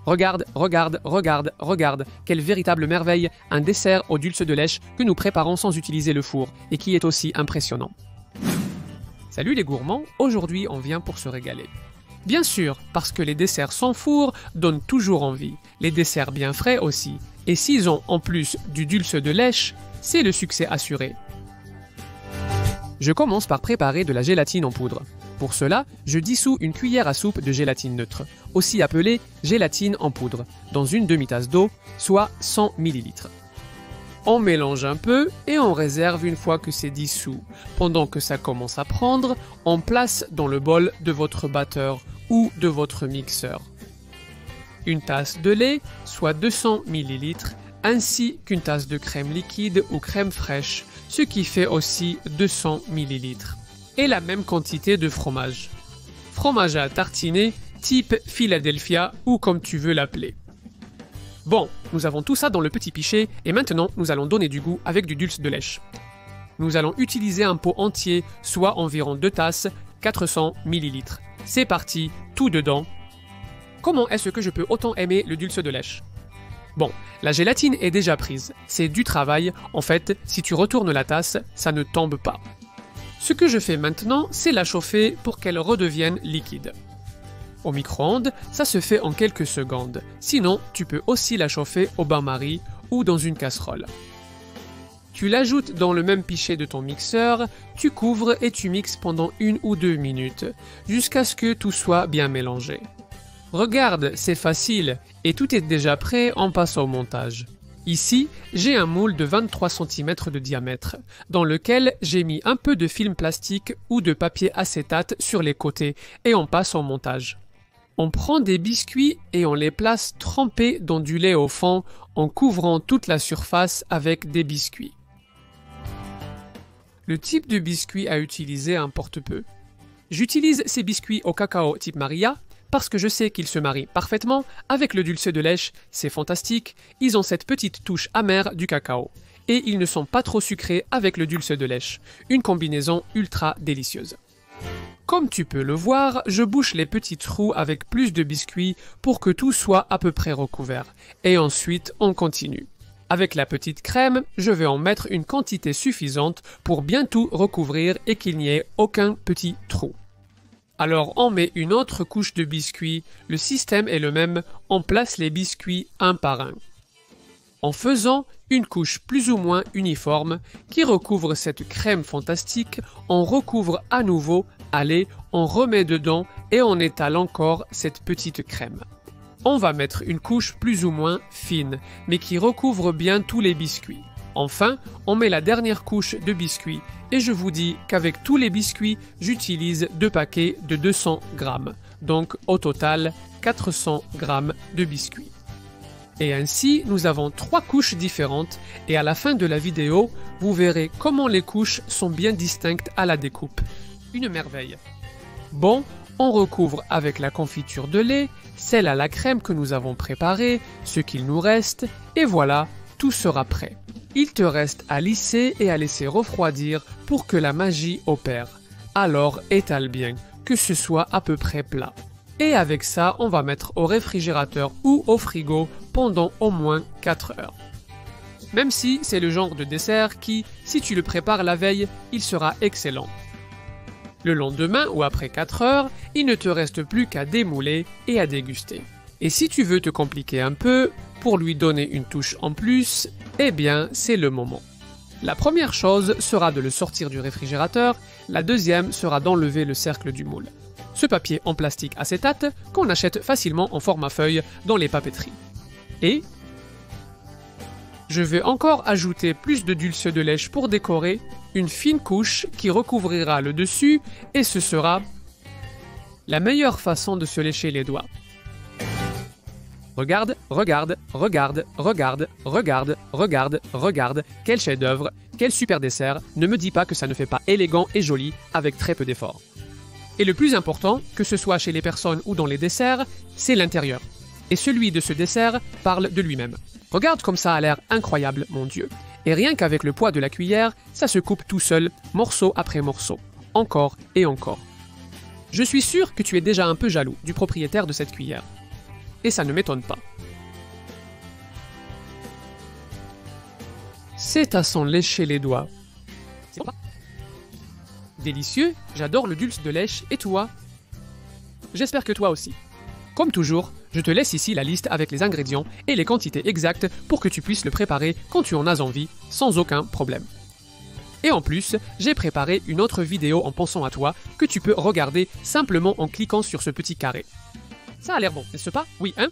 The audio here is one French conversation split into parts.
Regarde, regarde, regarde, regarde, quelle véritable merveille, un dessert au dulce de lèche que nous préparons sans utiliser le four et qui est aussi impressionnant. Salut les gourmands, aujourd'hui on vient pour se régaler. Bien sûr, parce que les desserts sans four donnent toujours envie, les desserts bien frais aussi, et s'ils ont en plus du dulce de lèche, c'est le succès assuré. Je commence par préparer de la gélatine en poudre. Pour cela, je dissous une cuillère à soupe de gélatine neutre, aussi appelée gélatine en poudre, dans une demi-tasse d'eau, soit 100 ml. On mélange un peu et on réserve une fois que c'est dissous. Pendant que ça commence à prendre, on place dans le bol de votre batteur ou de votre mixeur une tasse de lait, soit 200 ml, ainsi qu'une tasse de crème liquide ou crème fraîche, ce qui fait aussi 200 ml. Et la même quantité de fromage. Fromage à tartiner, type Philadelphia ou comme tu veux l'appeler. Bon, nous avons tout ça dans le petit pichet et maintenant nous allons donner du goût avec du dulce de lèche. Nous allons utiliser un pot entier, soit environ 2 tasses, 400 ml. C'est parti, tout dedans. Comment est-ce que je peux autant aimer le dulce de lèche? Bon, la gélatine est déjà prise, c'est du travail, en fait, si tu retournes la tasse, ça ne tombe pas. Ce que je fais maintenant, c'est la chauffer pour qu'elle redevienne liquide. Au micro-ondes, ça se fait en quelques secondes, sinon tu peux aussi la chauffer au bain-marie ou dans une casserole. Tu l'ajoutes dans le même pichet de ton mixeur, tu couvres et tu mixes pendant 1 ou 2 minutes, jusqu'à ce que tout soit bien mélangé. Regarde, c'est facile, et tout est déjà prêt, on passe au montage. Ici, j'ai un moule de 23 cm de diamètre, dans lequel j'ai mis un peu de film plastique ou de papier acétate sur les côtés, et on passe au montage. On prend des biscuits et on les place trempés dans du lait au fond, en couvrant toute la surface avec des biscuits. Le type de biscuit à utiliser importe peu. J'utilise ces biscuits au cacao type Maria, parce que je sais qu'ils se marient parfaitement avec le dulce de lèche, c'est fantastique, ils ont cette petite touche amère du cacao. Et ils ne sont pas trop sucrés avec le dulce de lèche, une combinaison ultra délicieuse. Comme tu peux le voir, je bouche les petits trous avec plus de biscuits pour que tout soit à peu près recouvert. Et ensuite, on continue. Avec la petite crème, je vais en mettre une quantité suffisante pour bien tout recouvrir et qu'il n'y ait aucun petit trou. Alors on met une autre couche de biscuits, le système est le même, on place les biscuits un par un. En faisant une couche plus ou moins uniforme qui recouvre cette crème fantastique, on recouvre à nouveau, allez, on remet dedans et on étale encore cette petite crème. On va mettre une couche plus ou moins fine, mais qui recouvre bien tous les biscuits. Enfin, on met la dernière couche de biscuits et je vous dis qu'avec tous les biscuits, j'utilise 2 paquets de 200 grammes. Donc au total, 400 grammes de biscuits. Et ainsi, nous avons 3 couches différentes et à la fin de la vidéo, vous verrez comment les couches sont bien distinctes à la découpe. Une merveille. Bon, on recouvre avec la confiture de lait, celle à la crème que nous avons préparée, ce qu'il nous reste, et voilà, tout sera prêt. Il te reste à lisser et à laisser refroidir pour que la magie opère. Alors étale bien, que ce soit à peu près plat. Et avec ça, on va mettre au réfrigérateur ou au frigo pendant au moins 4 heures. Même si c'est le genre de dessert qui, si tu le prépares la veille, il sera excellent. Le lendemain ou après 4 heures, il ne te reste plus qu'à démouler et à déguster. Et si tu veux te compliquer un peu, pour lui donner une touche en plus, eh bien c'est le moment. La première chose sera de le sortir du réfrigérateur, la deuxième sera d'enlever le cercle du moule. Ce papier en plastique acétate qu'on achète facilement en format feuille dans les papeteries. Et je vais encore ajouter plus de dulce de lèche pour décorer, une fine couche qui recouvrira le dessus et ce sera la meilleure façon de se lécher les doigts. Regarde, regarde, regarde, regarde, regarde, regarde, regarde, quel chef-d'œuvre, quel super dessert, ne me dis pas que ça ne fait pas élégant et joli avec très peu d'efforts. Et le plus important, que ce soit chez les personnes ou dans les desserts, c'est l'intérieur. Et celui de ce dessert parle de lui-même. Regarde comme ça a l'air incroyable, mon Dieu. Et rien qu'avec le poids de la cuillère, ça se coupe tout seul, morceau après morceau. Encore et encore. Je suis sûr que tu es déjà un peu jaloux du propriétaire de cette cuillère. et ça ne m'étonne pas. C'est à s'en lécher les doigts. C'est bon. Délicieux, j'adore le dulce de lèche, et toi? J'espère que toi aussi. Comme toujours, je te laisse ici la liste avec les ingrédients et les quantités exactes pour que tu puisses le préparer quand tu en as envie, sans aucun problème. Et en plus, j'ai préparé une autre vidéo en pensant à toi que tu peux regarder simplement en cliquant sur ce petit carré. Ça a l'air bon, n'est-ce pas? Oui, hein?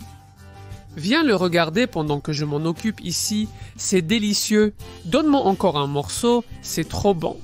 Viens le regarder pendant que je m'en occupe ici, c'est délicieux. Donne-moi encore un morceau, c'est trop bon.